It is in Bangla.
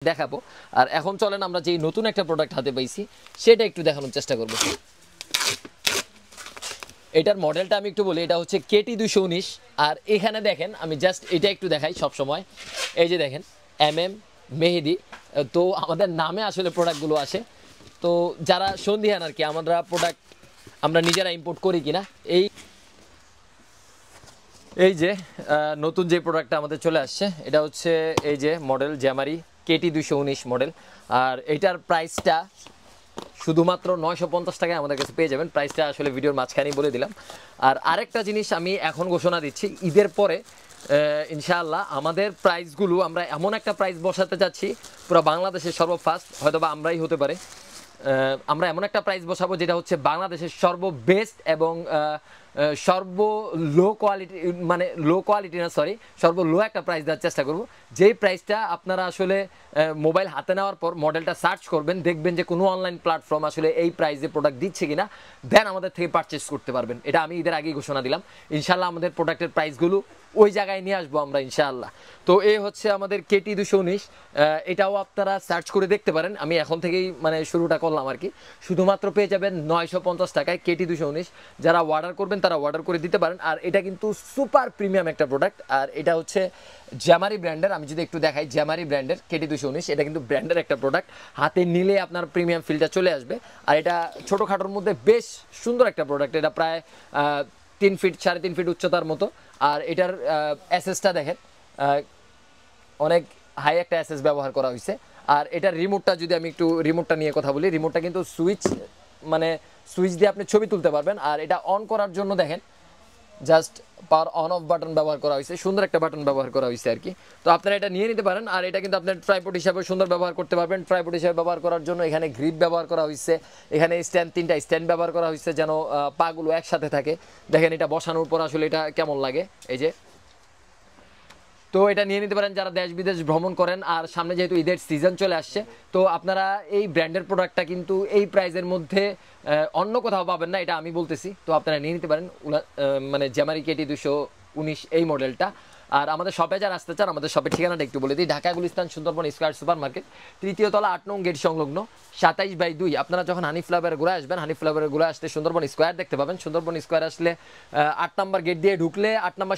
দেখাবো। আর এখন চলেন আমরা যে নতুন একটা প্রোডাক্ট হাতে পাইছি সেটা একটু দেখানোর চেষ্টা করব। এটার মডেলটা আমি একটু বলি, এটা হচ্ছে KT 219। আর এখানে দেখেন আমি জাস্ট এটা একটু দেখাই সব সময়। এই যে দেখেন MM মেহেদি, তো আমাদের নামে আসলে প্রোডাক্টগুলো আসে। তো যারা সন্দিহান আর কি আমরা প্রোডাক্ট আমরা নিজেরা ইম্পোর্ট করি কিনা, এই যে নতুন যে প্রোডাক্টটা আমাদের চলে আসছে এটা হচ্ছে এই যে মডেল জ্যামারি KT 219 মডেল। আর এটার প্রাইসটা শুধুমাত্র 950 টাকায় আমাদের কাছে পেয়ে যাবেন। প্রাইসটা আসলে ভিডিওর মাঝখানেই বলে দিলাম। আর আরেকটা জিনিস আমি এখন ঘোষণা দিচ্ছি, ঈদের পরে ইনশাআল্লাহ আমাদের প্রাইসগুলো আমরা এমন একটা প্রাইস বসাতে যাচ্ছি পুরো বাংলাদেশের সর্বফার্স্ট, হয়তো বা আমরাই হতে পারে। আমরা এমন একটা প্রাইস বসাবো যেটা হচ্ছে বাংলাদেশের সর্ববেস্ট এবং সর্ব লো কোয়ালিটি, মানে লো কোয়ালিটি না সরি, সর্ব লো একটা প্রাইস দেওয়ার চেষ্টা করব। যেই প্রাইসটা আপনারা আসলে মোবাইল হাতে নেওয়ার পর মডেলটা সার্চ করবেন, দেখবেন যে কোনো অনলাইন প্ল্যাটফর্ম আসলে এই প্রাইসে প্রোডাক্ট দিচ্ছে কিনা, দেন আমাদের থেকে পারচেস করতে পারবেন। এটা আমি ঈদের আগেই ঘোষণা দিলাম। ইনশাআল্লাহ আমাদের প্রোডাক্টের প্রাইসগুলো ওই জায়গায় নিয়ে আসবো আমরা ইনশাআল্লাহ। তো এই হচ্ছে আমাদের KT 219। এটাও আপনারা সার্চ করে দেখতে পারেন। আমি এখন থেকেই মানে শুরুটা করলাম আর কি। শুধুমাত্র পেয়ে যাবেন 950 টাকায় KT 219। যারা অর্ডার করবেন তারা অর্ডার করে দিতে পারেন। আর এটা কিন্তু সুপার প্রিমিয়াম একটা প্রোডাক্ট। আর এটা হচ্ছে জ্যামারি ব্র্যান্ডের। আমি যদি একটু দেখাই, জ্যামারি ব্র্যান্ডের KT 219, এটা কিন্তু ব্র্যান্ডের একটা প্রোডাক্ট। হাতে নিলে আপনার প্রিমিয়াম ফিলটা চলে আসবে। আর এটা ছোটোখাটোর মধ্যে বেশ সুন্দর একটা প্রোডাক্ট। এটা প্রায় 3 ফিট 3.5 ফিট উচ্চতার মতো। আর এটার অ্যাসেসটা দেখেন, অনেক হাই একটা অ্যাসেস ব্যবহার করা হয়েছে। আর এটার রিমোটটা যদি আমি একটু রিমোটটা নিয়ে কথা বলি, রিমোটটা কিন্তু সুইচ, মানে সুইচ দিয়ে আপনি ছবি তুলতে পারবেন। আর এটা অন করার জন্য দেখেন just power on of button ব্যবহার করা হয়েছে, সুন্দর একটা বাটন ব্যবহার করা হয়েছে আর কি। তো আপনারা এটা নিয়ে নিতে পারেন। আর এটা কিন্তু আপনার ট্রাইপড হিসাবে সুন্দর ব্যবহার করতে পারবেন। ট্রাইপড হিসাবে ব্যবহার করার জন্য এখানে গ্রিপ ব্যবহার করা হয়েছে, এখানে স্ট্যান্ড, 3টা স্ট্যান্ড ব্যবহার করা হয়েছে যেন পাগুলো একসাথে থাকে। দেখেন এটা বসানোর পর আসলে এটা কেমন লাগে, এই যে। তো এটা নিয়ে নিতে পারেন যারা দেশ বিদেশ ভ্রমণ করেন। আর সামনে যেহেতু ঈদের সিজন চলে আসছে, তো আপনারা এই ব্র্যান্ডের প্রোডাক্টটা কিন্তু এই প্রাইসের মধ্যে অন্য কোথাও পাবেন না, এটা আমি বলতেছি। তো আপনারা নিয়ে নিতে পারেন মানে জ্যামারি KT 219 এই মডেলটা। আর আমাদের শপে যারা আসতে চান, আমাদের শপের ঠিকানাটা একটু বলে দিই। Dhaka Gulistan Sundarban square supermarket, 3য় তলা 8 নং গেট সংলগ্ন, 27/2। আপনারা যখন হানি ফ্লাওয়ারের গোড়ায় আসবেন, হানি ফ্লাওয়ারের গোড়ায় আসলে সুন্দরবন স্কয়ার দেখতে পাবেন। সুন্দরবন স্কয়ার আসলে 8 নম্বর গেট দিয়ে ঢুকলে 8 নম্বর